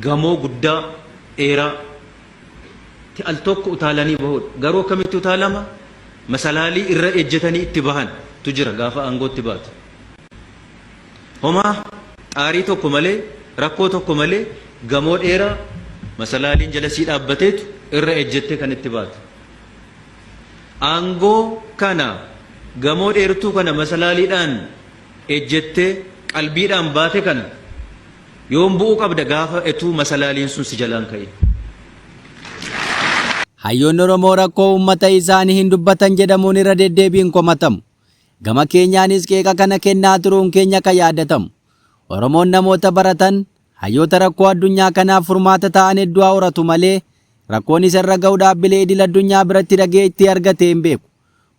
gamoo guddaa dheeraa al tokko utaalanii bahuudha. Garuu akkamitti utaalama? Masalaalii irra ejjetanii itti bahan tu jira gaafa aangootti baatu. Homaa aarii tokko malee rakkoo tokko malee gamoo dheeraa masalaaliin jalasii dhaabbateetu irra ejjettee kan itti baatu. Aangoo kana gamoo dheertuu kana masalaaliidhaan ejjettee qalbiidhaan baate kana yoon bu'uu qabda gaafa etuu masalaaliin sun si jalaan ka'e. Hayyoonni Oromoo rakkoo uummata isaanii hin dubbatan jedhamuun irra deddeebiin komatamu. Gama keenyaanis qeeqa kana kennaa turuun keenya kan yaadatamu. Oromoon namoota baratan hayyoota rakkoo addunyaa kanaaf furmaata ta'an hedduu horatu malee rakkoon isarra ga'u dhaabbilee idil addunyaa biratti dhagee itti argate hin beeku.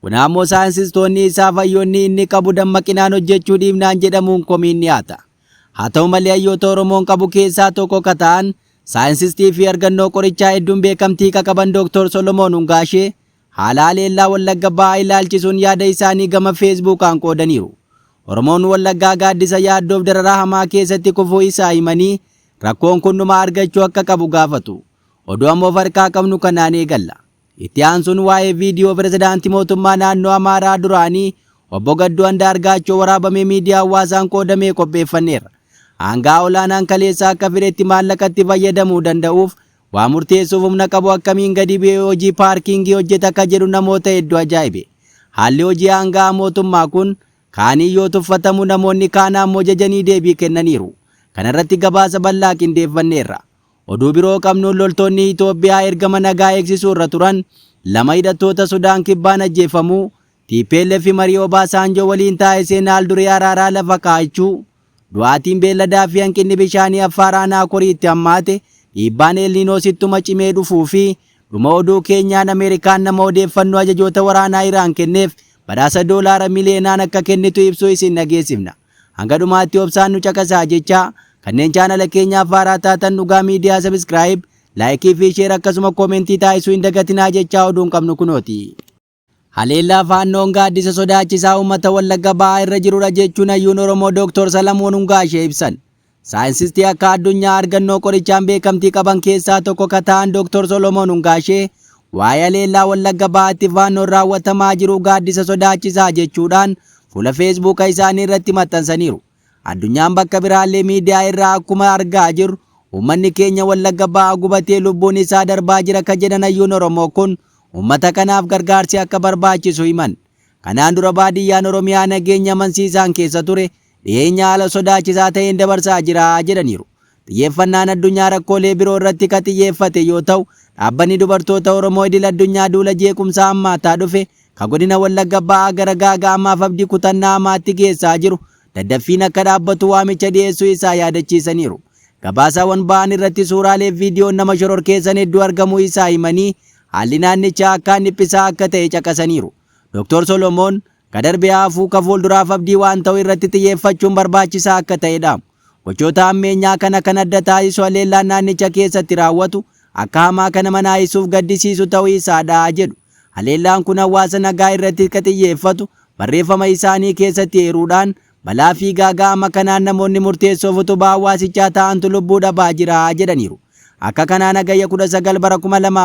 Kun ammoo saayinsistoonni isaaf hayyoonni inni qabu dammaqinaan hojjechuu dhiibnaan jedhamuun komiin dhiyaata. Haa ta'u malee hayyoota Oromoon qabu keessaa tokko kan ta'an saayinsistii fi argannoo qorichaa hedduun beekamtii qaban Dr. Solomoon Hungaashee haala haleellaa Wallagga Bahaa ilaalchisuun yaada isaanii gama feesbuukaan qoodaniiru. Oromoon Wallaggaa gaaddisa yaaddoof dararaa hamaa keessatti kufuu isaa himanii rakkoon kun dhuma argachuu akka qabu gaafatu. Oduu ammoo farkaa qabnu kanaan eegalla. Itti aansuun waa'ee viidiyoo pirezidaantii mootummaa naannoo Amaaraa duraanii obbo Gadduu Andaargaachoo waraabamee miidiyaa hawaasaan qoodamee qopheeffanneerra. Aangaa olaanaan kaleessaa akka fedhetti maallaqatti fayyadamuu danda'uuf waa murteessuuf humna qabu akkamiin gadi bu'ee hojii paarkingii hojjeta akka jedhu namoota hedduu ajaa'ibe. Haalli hojii aangaa mootummaa kun kaanii yoo tuffatamu namoonni kaan ammoo jajanii deebii kennaniiru. Kana irratti gabaasa bal'aa qindeeffanneerra. Oduu biroo qabnuun loltoonni Itoophiyaa ergama nagaa eegsisuu irra turan 2 hidhattoota Sudaan kibbaan ajjeefamuu, TPLF fi Marii Obaasanjoo waliin taa'ee seenaa duree araaraa lafa kaa'achuu, du'aatiin beelladaa fi hanqinni bishaanii Affaar aanaa Koriitti hammaate, dhiibbaan Elniinoo sittuma cimee dhufuu fi dhuma oduu keenyaan Ameerikaan nama odeeffannoo ajajoota waraanaa Iraan kenneef badhaasa $1 miliyoonaan akka kennitu ibsuu isin dhageessifna. Hanga dhumaatti obsaan nu caqasaa jechaa kanneen chaanala keenyaaf haaraa taatan dhugaa miidiyaa sabiskiraayib, laayikii fi sheer akkasuma koomentii taasisuu hin dagatinaa jechaa oduun qabnu kunooti. Haleellaa faannoon gaaddisa sodaachisaa uummata Wallagga Bahaa irra jirudha jechuun hayyuun Oromoo Dr. Salamoon Hungaashee ibsan. Saayinsistii akka addunyaa argannoo qorichaan beekamtii qaban keessaa tokko kan ta'an Dr. Solomoon Hungaashee waa'ee haleellaa Wallagga Bahaatti faannoon raawwatamaa jiru gaaddisa sodaachisaa jechuudhaan fuula feesbuuka isaanii irratti maxxansaniiru. Addunyaan bakka biraallee miidiyaa irraa akkuma argaa jirru uummanni keenya Wallagga Bahaa gubatee lubbuun isaa darbaa jira kan jedhan hayyuun Oromoo kun uummata kanaaf gargaarsi akka barbaachisu himan. Kanaan dura baadiyyaan Oromiyaa nageenya amansiisaan keessa ture dhiyeenya haala sodaachisaa ta'een dabarsaa jira jedhaniiru. Xiyyeeffannaan addunyaa rakkoolee biroo irratti kan xiyyeeffate yoo ta'u dhaabbanni dubartoota Oromoo idil addunyaa duula jeequmsaa hammaataa dhufe kan godina Wallagga Bahaa gara gaaga'amaaf abdii kutannaa hamaatti geessaa jiru daddaffiin akka dhaabbatu waamicha dhiyeessuu isaa yaadachiisaniiru. Gabaasawwan ba'an irratti suuraalee viidiyoon nama shororkeessan hedduu argamuu isaa himanii haalli naannichaa akkaan dhiphisaa akka ta'e caqasaniiru. Dr. Solomoon kadarbee hafuu ka fuulduraaf abdii waan ta'u irratti xiyyeeffachuun barbaachisaa akka ta'edha. Gochoota ammeenyaa kana kan adda taasisu haleellaan naannicha keessatti raawwatu akka hamaa kana manaayisuuf gaddisiisu ta'uu isaadha jedhu. Haleellaan kun hawaasa nagaa irratti kan xiyyeeffatu barreeffama isaanii keessatti eeruudhaan balaa fi gaaga'ama kanaan namoonni murteessoo utubaa hawaasichaa ta'antu lubbuu dhabaa jira jedhaniiru. Akka kanaan hagayya 19 bara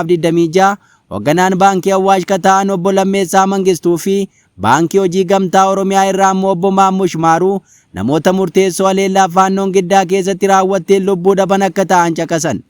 2026 hoogganaan baankii Awwaash kan ta'an obbo Lammeessaa Mangistuu fi baankii hojii gamtaa Oromiyaa irraa immoo obbo Maammush Maaruu namoota murteessoo haleellaa faannoon giddaa keessatti raawwatteen lubbuu dhaban akka ta'an caqasan.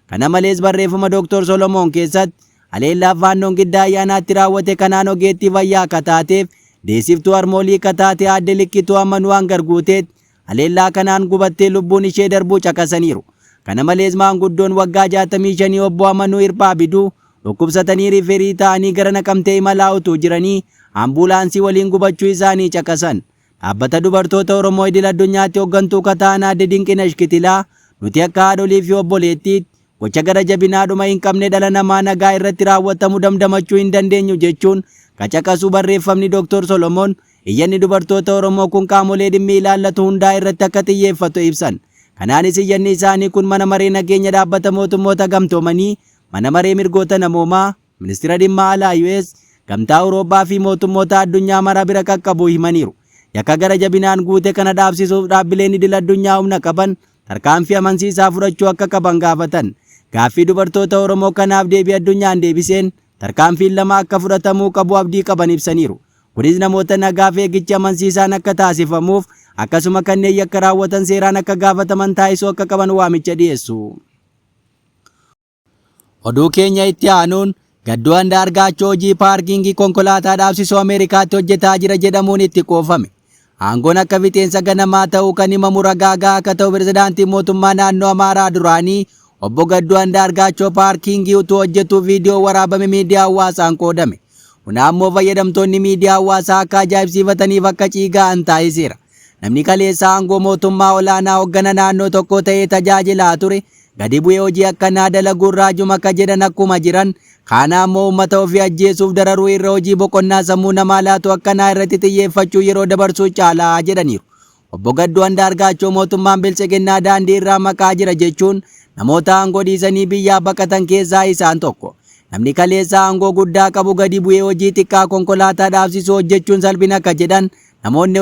Kana malees barreeffama Dr. Solomoon keessatti haleellaa faannoon giddaa ayyaanaatti raawwate kanaan ogeettii fayyaa akka taateef deessiftuu harmoolii akka taate aadde Likkituu Amanuu Hangarguuteet haleellaa kanaan gubattee lubbuun ishee darbuu caqasaniiru. Kana malees maanguddoon waggaa 65 obbo Amanuu Hirphaa Biduu dhukkubsatanii riiferii ta'anii gara Naqamtee imalaa utuu jiranii ambulaansii waliin gubachuu isaanii caqasan. Dhaabbata dubartoota Oromoo idil addunyaatti hooggantuu kan ta'an aadde Dinqinash Kitilaa nuti akka haadholii fi obboleettiitti gocha gara jabinaadhuma hin qabne dhala namaa nagaa irratti raawwatamu damdamachuu hin dandeenyu jechuun caqasuu barreeffamni Dr. Solomoon iyyanni dubartoota Oromoo kun qaamolee dhimmi ilaallatu hundaa irratti akka xiyyeeffatu ibsan. Kanaanis iyyanni isaanii kun mana maree nageenya dhaabbata mootummoota gamtoomanii, mana maree mirgoota namoomaa, ministeera dhimma alaa US, gamtaa Awurooppaa fi mootummoota addunyaa mara bira qaqqabuu himaniiru. Yakka gara jabinaan guute kana dhaabsisuuf dhaabbileen idil addunyaa humna qaban tarkaanfii amansiisaa fudhachuu akka qaban gaafatan. Gaaffii dubartoota Oromoo kanaaf deebii addunyaan deebiseen tarkaanfiin lama akka fudhatamuu qabu abdii qaban ibsaniiru. Kunis namoota nagaaf eegichi amansiisaan akka taasifamuuf akkasuma kanneen yakka raawwatan seeraan akka gaafataman taasisuu akka qaban waamicha dhiyeessu. Oduu keenya itti aanuun Gadduu Andaargaachoo hojii paarkingii konkolaataa dhaabsisuu Ameerikaatti hojjetaa jira jedhamuun itti qoofame. Aangoon akka fixeensa ganamaa ta'uu kan himamu ragaagaa akka ta'u pirezidaantii mootummaa naannoo Amaaraa duraanii obbo Gadduu Andaargaachoo paarkingii utuu hojjetuu viidiyoo waraabame miidiyaa hawaasaan qoodame. Kun ammoo fayyadamtoonni miidiyaa hawaasaa akka ajaa'ibsiifataniif akka ciigaan taasiseera. Namni kaleessa aangoo mootummaa olaanaa hoggana naannoo tokko ta'ee tajaajilaa ture gadi bu'ee hojii akkanaa dalaguun raajuma akka jedhan akkuma jiran kana ammoo uummata ofii ajjeesuuf dararuu irra hojii boqonnaa sammuu namaa laatu akkanaa irratti xiyyeeffachuu yeroo dabarsuu caalaa jedhaniiru. Obbo Gadduu Andaargaachoo mootummaan bilchiginnaa daandii irraa maqaa jira jechuun namoota aangoo dhiisanii biyyaa baqatan keessaa isaan tokko. Namni kaleessa aangoo guddaa qabu gadi bu'ee hojii xiqqaa konkolaataa dhaabsisuu hojjechuun salphina akka jedhan namoonni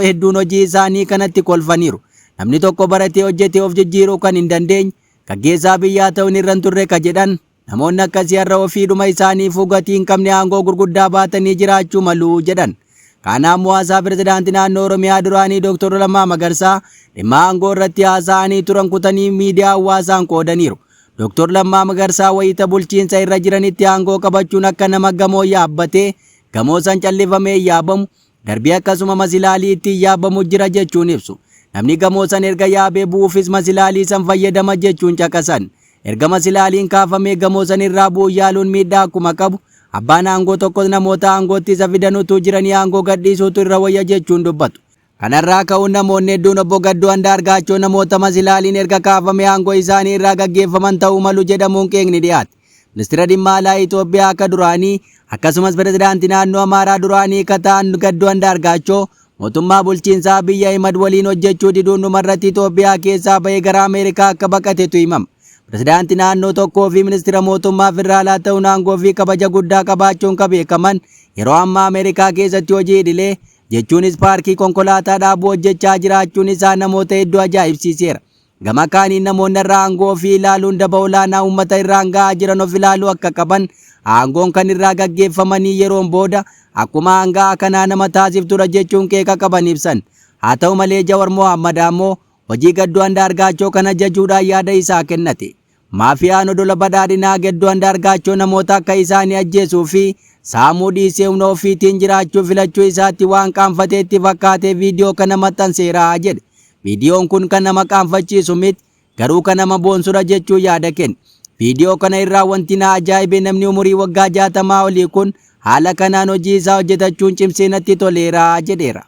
hedduun hojii isaanii kanatti kolfaniiru. Namni tokko baratee hojjetee of jijjiiruu kan hin dandeenye gaggeessaa biyyaa ta'uun irra hin turre ka jedhan namoonni akkasii har'a ofiidhuma isaaniifuu gatii hin qabne aangoo gurguddaa baatanii jiraachuu malu jedhan. Kana ammoo haasaa pirezidaantii naannoo Oromiyaa duraanii Dr. Lammaa Magarsaa dhimma aangoo irratti haasa'anii turan kutanii miidiyaa hawaasaan qoodaniiru. Dr. Lammaa Magarsaa wayita bulchiinsa irra jiranitti aangoo qabachuun akka nama gamoo yaabbatee gamoo san callifamee yaabamu darbii akkasuma masilaalii ittiin yaabamu jira jechuun ibsu. Namni gamoo san erga yaabee bu'uufis masilaalii san fayyadama jechuun caqasan. Erga masilaaliin kaafamee gamoo san irraa bu'uu yaaluun miidhaa akkuma qabu abbaan aangoo tokkos namoota aangootti isa fidanutu jiranii aangoo gadhiisuutu irra wayya jechuun dubbatu. Kanarraa ka'uun namoonni hedduun obbo Gadduu Andaargaachoo namoota masilaaliin erga kaafamee aangoo isaanii irraa gaggeeffaman ta'uu malu jedhamuun qeeqni dhiyaate. Ministeera dhimma alaa Itoophiyaa akka duraanii akkasumas pirezidaantii naannoo Amaaraa duraanii akka ta'an Gadduu Andaargaachoo mootummaa bulchiinsaa Abiy Ahimad waliin hojjechuu diduun dhumarratti Itoophiyaa keessaa bahee gara Ameerikaa akka baqatetu himama. Pirezidaantii naannoo tokkoo fi ministeera mootummaa federaalaa ta'uun aangoo fi kabaja guddaa qabaachuun kan beekaman yeroo ammaa Ameerikaa keessatti hojii idilee jechuunis paarkii konkolaataa dhaabuu hojjechaa jiraachuun isaa namoota hedduu ajaa'ibsiiseera. Gama kaaniin namoonni irraa aangoo ofii ilaaluun daba olaanaa uummata irraan ga'aa jiran of ilaaluu akka qaban aangoon kan irraa gaggeeffamanii yeroon booda akkuma hangaa kanaa nama taasiftudha jechuun qeeqa qaban ibsan. Haa ta'u malee Jawar Mohammad ammoo hojii Gadduu Andaargaachoo kana jajuudhaan yaada isaa kennate. Maafiyaan odola badhaadhinaa Gadduu Andaargaachoo namoota akka isaanii ajjeesuu fi saamuu dhiisee humna ofiitiin jiraachuu filachuu isaatti waan qaanfateetti fakkaatee viidiyoo kana maxxanseera jedhe. Viidiyoon kun kan nama qaanfachiisu miti garuu kan nama boonsudha jechuun yaada kenne. Viidiyoo kana irraa wanti na ajaa'ibe namni umurii waggaa 60 olii kun haala kanaan hojii isaa hojjetachuun cimsee natti toleera jedheera.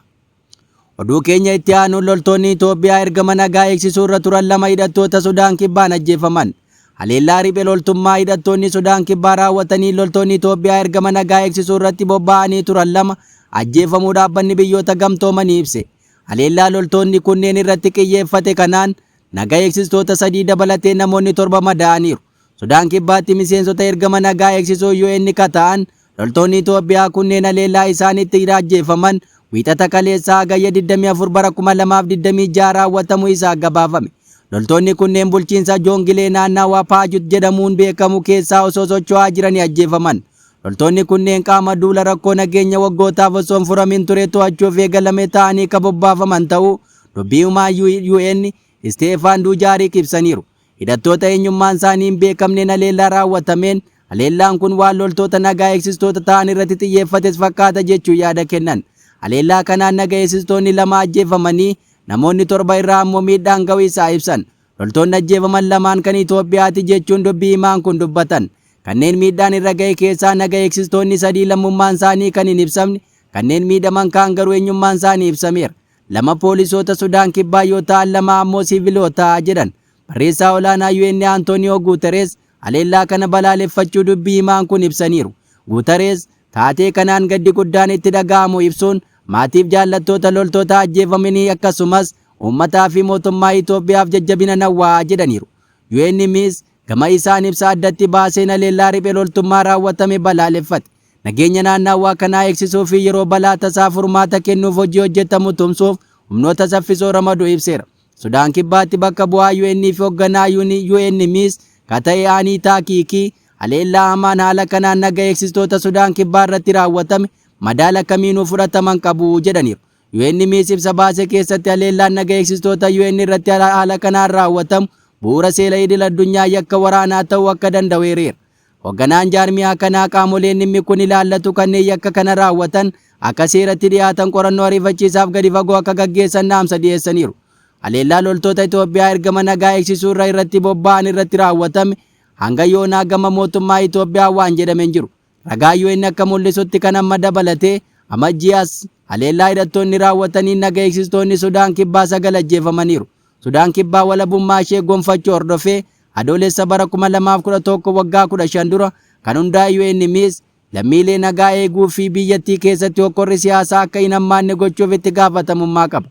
Oduu keenya itti aanuun loltoonni Itoophiyaa ergama nagaa eegsisuu irra turan 2 hidhattoota Sudaan Kibbaan ajjeefaman. Haleellaa riphee loltummaa hidhattoonni Sudaan Kibbaa raawwatanii loltoonni Itoophiyaa ergama nagaa eegsisuu irratti bobba'anii turan 2 ajjeefamuu dhaabbanni biyyoota gamtoomanii ibse. Haleellaa loltoonni kunneen irratti xiyyeeffate kanaan nagaa eegsistoota 3 dabalatee namoonni 7 madaa'aniiru. Sudaan Kibbaatti miseensota ergama nagaa eegsisuu UN ka ta'an loltoonni Itoophiyaa kunneen haleellaa isaanitti ajjeefaman wiixata kaleessaa hagayya 24 bara 2026 raawwatamuu isaa gabaafame. Loltoonni kunneen bulchiinsa Joongilee naannawaa Paajut jedhamuun beekamu keessaa osoo socho'aa jiranii ajjeefaman. Loltoonni kunneen qaama duula rakkoo nageenya waggootaaf osoo hin furamin ture to'achuuf eegalame ta'anii kan bobbaafaman ta'uu dubbii himaa UN Steefaan Duujaarik ibsaniiru. Hidhattoota eenyummaan isaanii hin beekamneen haleellaa raawwatameen haleellaan kun waan loltoota nagaa eegsistoota ta'an irratti xiyyeeffates fakkaata jechuun yaada kennan. Haleellaa kanaan nagaa eegsistoonni 2 ajjeefamanii namoonni 7 irraa ammoo miidhaan ga'uu isaa ibsan. Loltoonni ajjeefaman 2 kan Itoophiyaati jechuun dubbii himaan kun dubbatan. Kanneen miidhaan irra ga'e keessaa nagaa eegsistoonni 3 lammummaan isaanii kan hin ibsamne, kanneen miidhaman kaan garuu eenyummaan isaanii ibsameera. 2 poolisoota Sudaan Kibbaa yoo ta'an 2 ammoo siviilota jedhan. Barreessaa olaanaa UN Antonio Guterres haleellaa kana balaaleffachuu dubbii himaan kun ibsaniiru. Guterres taatee kanaan gaddi guddaan itti dhaga'amu ibsuun maatiif jaallattoota loltoota ajjeefamanii akkasumas uummataa fi mootummaa Itoophiyaaf jajjabina hawwaa jedhaniiru. UNMIS gama isaan ibsa addatti baaseen haleellaa riphee loltummaa raawwatame balaaleffate. Nageenya naannawaa kanaa eegsisuu fi yeroo balaa tasaa furmaata kennuuf hojii hojjetamu tumsuuf humnoota saffisoo ramaduu ibseera. Sudaan Kibbaatti bakka bu'aa UN fi hoogganaa UNMIS kata'e Aniitaa Kiikii haleellaa hamaan haala kanaan naga eegsistoota Sudaan Kibbaa irratti raawwatame madaala kamiinuu fudhataman qabu jedhaniiru. UNMIS ibsa baase keessatti haleellaan naga eegsistoota UN irratti haala kanaan raawwatamu bu'uura seera idil addunyaa yakka waraanaa ta'uu akka danda'u eereera. Hoogganaan jaarmiyaa kanaa qaamoleen dhimmi kun ilaallatu kanneen yakka kana raawwatan akka seeratti dhiyaatan qorannoo ariifachiisaaf gadi fagoo akka gaggeessan dhaamsa dhiyeessaniiru. Haleellaa loltoota Itoophiyaa ergama nagaa eegsisuu irratti bobba'an irratti raawwatame hanga yoonaa gama mootummaa Itoophiyaa waan jedhamee hin jiru. Ragaa UN akka mul'isutti kan amma dabalatee amajjiyaas haleellaa hidhattoonni raawwatanii nagaa eegsistoonni Sudaan Kibbaa 9 ajjeefamaniiru. Sudaan Kibbaa walabummaa ishee gonfachuu hordofee adoolessa bara 2011 waggaa 15 dura kan hundaa'e UNMIS lammiilee nagaa eeguu fi biyyattii keessatti hokkorri siyaasaa akka hin hammaanne gochuuf itti gaafatamummaa qaba.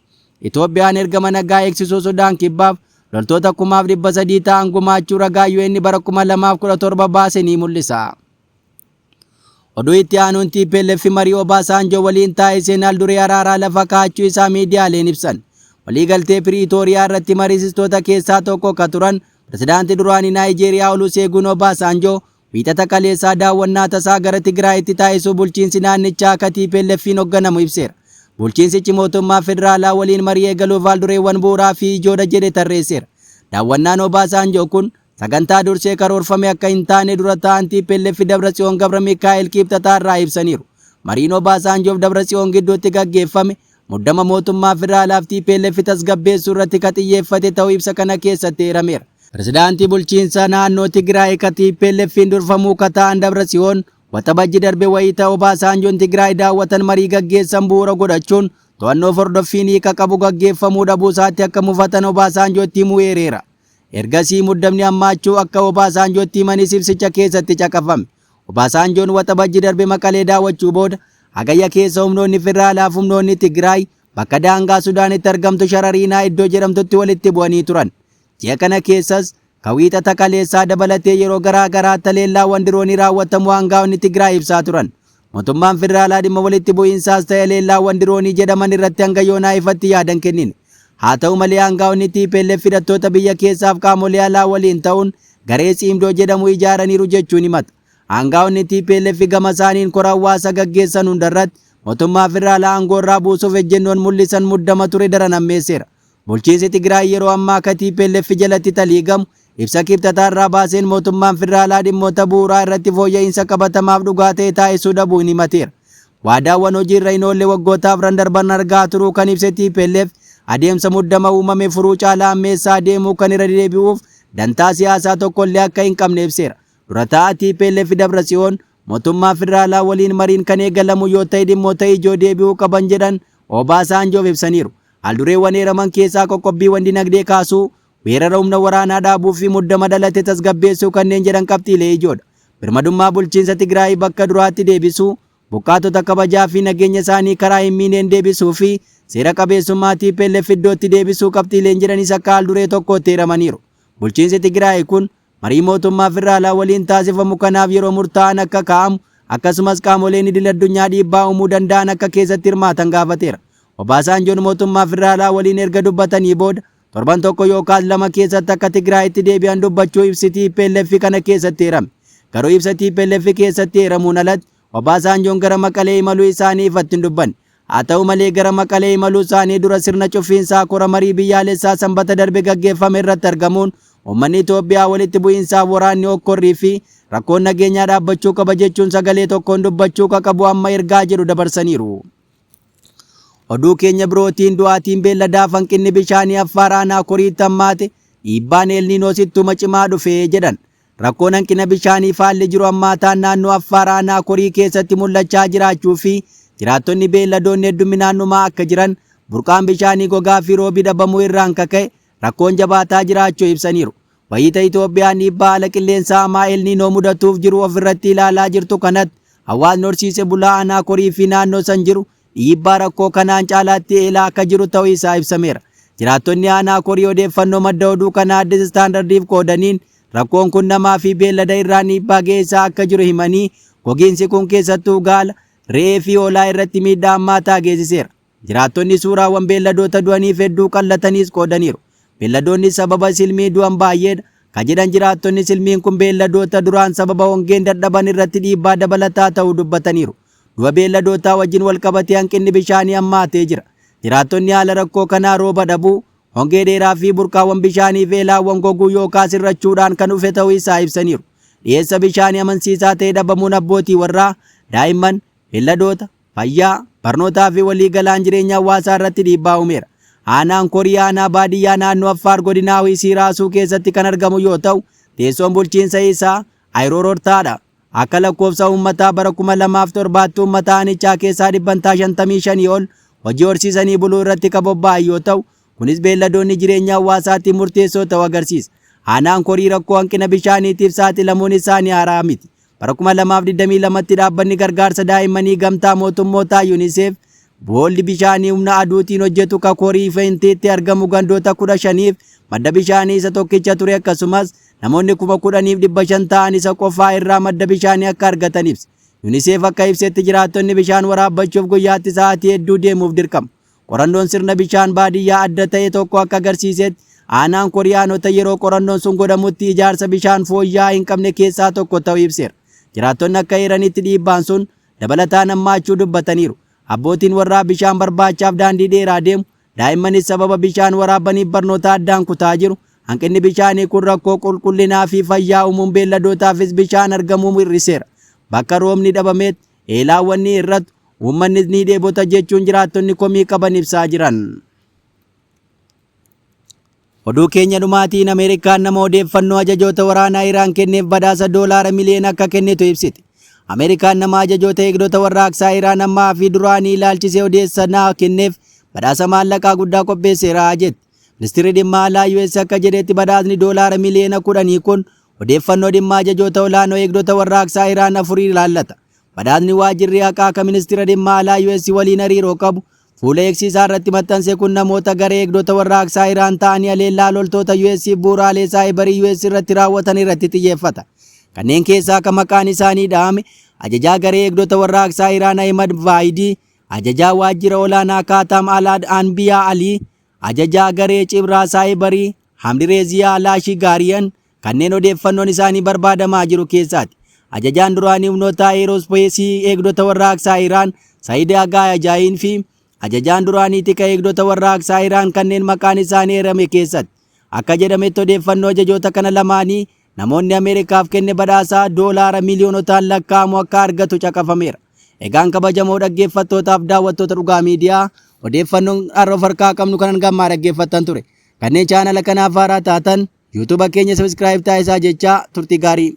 Itoophiyaan ergama nagaa eegsisuu Sudaan Kibbaaf loltoota 300,000 ta'an gumaachuu ragaa UN bara 2017 baase ni mul'isa. Oduu itti aanuun TPLF marii Obaasanjoo waliin taa'ee seenaa duree araaraa lafa kaa'achuu isaa miidiyaaleen ibsan. Waliigaltee Piriitooriyaa irratti mariisistoota keessaa tokko ka turan pirezidaantii duraanii Naayijeeriyaa Oluseegun Obaasanjoo wiixata kaleessaa daawwannaa tasaa gara Tigraayitti taasisuu bulchiinsi naannichaa akka TPLF'n hoogganamu ibseera. Bulchiinsichi mootummaa federaalaa waliin marii eegaluuf haaldureewwan bu'uuraa fi ijoodha jedhe tarreesseera. Daawwannaan Obaasanjoo kun sagantaa dursee karoorfame akka hin taane dura ta'an TPLF Dabratsiyoon Gabra Mikaa'el Kibxataa irraa ibsaniiru. Mariin Obaasanjoof Dabratsiyoon gidduutti gaggeeffame muddama mootummaa federaalaaf TPLF tasgabbeessuu irratti ka xiyyeeffate ta'uu ibsa kana keessatti eerameera. Pirezidaantii bulchiinsa naannoo Tigraay ka TPLF'n durfamuu ka ta'an Dabratsiyoon waxabajji darbe wayita Obaasanjoon Tigraay daawwatan marii gaggeessan bu'uura godhachuun to'annoo hordoffiin hiika qabu gaggeeffamuu dhabuu isaatti akka mufatan Obaasanjootti himuu eereera. Ergasii muddamni hammaachuu akka Obaasanjootti himanis ibsicha keessatti caqafame. Obaasanjoon waxabajji darbe Maqalee daawwachuu booda hagayya keessa humnoonni federaalaaf humnoonni Tigraay bakka daangaa Sudaanitti argamtu Sharariinaa iddoo jedhamtutti walitti bu'anii turan. Ji'a kana keessas wiixata kaleessaa dabalatee yeroo garaa garaatti haleellaawwan diroonii raawwatamu aangaa'onni Tigraay ibsaa turan. Mootummaan federaalaa dhimma walitti bu'iinsaas ta'e haleellaawwan diroonii jedhaman irratti hanga yoonaa ifatti yaadan kennine. Haa ta'u malee aangaa'onni TPLF hidhattoota biyya keessaaf qaamolee alaa waliin ta'uun garee Tsiimdoo jedhamu ijaaraniiru jechuun himata. Aangaa'onni TPLF gama isaaniin kora hawaasa gaggeessan hundarratti mootummaa federaalaa aangoo irraa buusuuf ejjennoon mul'isan muddama ture daran ammeesseera. Bulchiinsi Tigraay yeroo ammaa ka TPLF jalatti taliigamu ibsa Kibxataa irraa baaseen mootummaan federaalaa dhimmoota bu'uuraa irratti fooyya'insa qabatamaaf dhugaa ta'e taasisuu dhabuun himateera. Waadaawwan hojiirra hin oolle waggootaaf darban argaa turuu kan ibse TPLF adeemsa muddama uumame furuu caalaa ammeessaa adeemuu kan irra deebi'uuf dantaa siyaasaa tokkollee akka hin qabne ibseera. Dura taa'aa TPLF Dabratsiyoon mootummaa federaalaa waliin mariin kan eegalamu yoo ta'e dhimmoota ijoo deebi'uu qaban jedhan Obaasanjoof ibsaniiru. Haaldureewwan eeraman keessaa qoqqobbiiwwan dinagdee kaasuu, weerara humna waraanaa dhaabuu fi muddama dhalate tasgabbeessuu kanneen jedhan qabxiilee ijoodha. Birmadummaa bulchiinsa Tigraay bakka duraatti deebisuu, buqqaatota kabajaa fi nageenya isaanii karaa hin miineen deebisuu fi seera qabeessummaa TPLF iddootti deebisuu qabxiileen jedhanis akka haalduree tokkotti eeramaniiru. Bulchiinsi Tigraay kun marii mootummaa federaalaa waliin taasifamu kanaaf yeroo murtaa'an akka kaa'amu akkasumas qaamoleen idil addunyaa dhiibbaa uumuu danda'an akka keessatti hirmaatan gaafateera. Obaasanjoon mootummaa federaalaa waliin erga dubbatanii booda torban tokko yookaan 2 keessatti akka Tigraayitti deebi'an dubbachuu ibsi TPLF kana keessatti eerame. Garuu ibsa TPLF keessatti eeramuun alatti Obaasanjoon gara Maqalee imaluu isaanii ifatti hin dubbanne. Haa ta'u malee gara Maqalee imaluu isaanii dura sirna cufiinsaa kora marii biyyaalessaa sanbata darbe gaggeeffame irratti argamuun uummanni Itoophiyaa walitti bu'iinsaaf waraanni hokkorrii fi rakkoon nageenyaa dhaabbachuu qaba jechuun sagalee tokkoon dubbachuu qabu amma ergaa jedhu dabarsaniiru. Oduu keenya birootiin du'aatiin beelladaa hanqinni bishaanii Affaar aanaa koriitti hammaate dhiibbaan eelniinoo sittuma cimaa dhufee jedhan. Rakkoon hanqina bishaanii faalli jiru hammaataan naannoo Affaar aanaa korii keessatti mul'achaa jiraachuu fi jiraattonni beelladoonni hedduminaan akka jiran burqaan bishaanii gogaa fi roobii dhabamuu irraan ka'e rakkoon jabaataa jiraachuu ibsaniiru. Wayita Itoophiyaan dhiibbaa haala qilleensaa hamaa eelniinoo mudatuuf jiru ofirratti ilaalaa jirtu kanatti hawaasni horsiisee bulaa aanaa korii fi naannoo san jiru dhiibbaa rakkoo kanaan caalaatti eelaa akka jiru ta'uu isaa ibsameera. Jiraattonni aanaa korii odeeffannoo madda oduu kana Addis Istaandardiif qoodaniin rakkoon kun namaa fi beellada irraan dhiibbaa geessaa akka jiru himanii gogiinsi kun keessattuu gaala, re'ee fi hoolaa irratti miidhaa hammaataa geessiseera. Jiraattonni suuraawwan beelladoota du'aniif hedduu qallataniis qoodaniiru. beelladoonni sababa silmii du'an baay'eedha. Kan jedhan jiraattonni silmiin kun beelladoota duraan sababa hongeen dadhaban irratti dhiibbaa dabalataa ta'uu dubbataniiru. Du'a beelladootaa wajjin wal qabatee hanqinni bishaanii hammaatee jira. Jiraattonni haala rakkoo kanaa rooba dhabuu, hongee dheeraa fi burqaawwan bishaanii fi eelaawwan goguu yookaan sirrachuudhaan kan dhufe ta'uu isaa ibsaniiru. Dhiyeessa bishaanii amansiisaa ta'e dhabamuun abbootii warraa, daa'imman, beelladoota, fayyaa, barnootaa fi waliigalaan jireenya hawaasaa irratti dhiibbaa uumeera. Aanaan Korii aanaa baadiyyaa naannoo Affaar godina Hawii Siiraasuu keessatti kan argamu yoo ta'u, teessoon bulchiinsa isaa Ayirorortaadha. Akka lakkoofsa uummataa bara 2007 uummata aanichaa keessaa 55 ol hojii horsiisanii buluu irratti kan bobba'an yoo ta'u, kunis beelladoonni jireenya hawaasaatti murteessoo ta'uu agarsiisa. Aanaan Korii rakkoo hanqina bishaaniitiif saaxilamuun isaanii haaraa miti. Bara 2022tti dhaabbanni gargaarsa daa'immanii gamtaa mootummootaa UNICEF boolli bishaanii humna aduutiin hojjetu kan Korii Feenteetti argamu gandoota 15f madda bishaanii isa tokkicha ture. Akkasumas namoonni 10,500 ta'an isa qofaa irraa madda bishaanii akka argatan ibsa. UNICEF akka ibsetti jiraattonni bishaan waraabbachuuf guyyaatti sa'aatii hedduu deemuuf dirqamu. Qorannoon sirna bishaan baadiyyaa adda ta'e tokko akka agarsiisetti aanaan Koriyaanota yeroo qorannoon sun godhamutti ijaarsa bishaan fooyya'aa hin qabne keessaa tokko ta'uu ibseera. Jiraattonni akka eeranitti dhiibbaan sun dabalataan hammaachuu dubbataniiru. Abbootiin warraa bishaan barbaachaaf daandii dheeraa deemu, daa'immanis sababa bishaan waraabaniif barnoota addaan kutaa jiru. Hanqinni bishaanii kun rakkoo qulqullinaa fi fayyaa uumuun beelladootaafis bishaan argamuu hir'iseera. Bakka roobni dhabametti eelaawwan ni hir'atu, uummannis ni dheebota jechuun jiraattonni komii qaban ibsaa jiran. Oduu keenya dhumaatiin Ameerikaan nama odeeffannoo ajajoota waraanaa Iraan kenneef badhaasa $1 miliyoona akka kennitu ibsiti. Ameerikaan nama ajajoota eegdota warraaqsaa Iraan ammaa fi duraanii ilaalchisee odeeffannoo kenneef badhaasa maallaqaa guddaa qopheesseera jetti. Ministeerri dhimma alaa US akka jedhetti badhaasni $10 miliyoona 10 kun odeeffannoo dhimma ajajoota olaanoo eegdota warraaqsaa Iraan 4 ilaallata. Badhaasni waajjirri haqaa kan ministeera dhimma alaa US waliin hariiroo qabu fuula eegsisaa irratti maxxanse kun namoota garee eegdota warraaqsaa Iraan ta'anii haleellaa loltoota US bu'uuraalee saayibarii US irratti raawwatan irratti xiyyeeffata. Kanneen keessaa kan maqaan isaanii dhahame ajajaa garee eegdota warraaqsaa Iraan Ahmad Vaayidii, ajajaa waajjira olaanaa Kaatam Alaad Anbiyaa Alii, ajajaa garee cibraa saayibarii Hamdireeziyaa Laashii Gaariyan kanneen odeeffannoon isaanii barbaadamaa jiru keessaati. Ajajaan duraanii humnoota aerospeesii eegdota warraaqsaa Iraan Saayid Agaayajaayii fi ajajaan duraanii tika eegdota warraaqsaa Iraan kanneen maqaan isaanii eerame keessatti. Akka jedhametti odeeffannoo ajajoota kana lamaanii namoonni Ameerikaaf kenne badhaasaa $1 miliyoonotaan lakkaa'amu akka argatu caqafameera. Egaan kabajamoo dhaggeeffattootaaf daawwattoota Dhugaa Miidiyaa odeeffannoon har'a of harkaa qabnu kanan gammaa dhaggeeffattan ture. Kanneen chaanala kanaaf haaraa taatan YouTube keenya subscribe taasisaa jechaa turtii gaarii.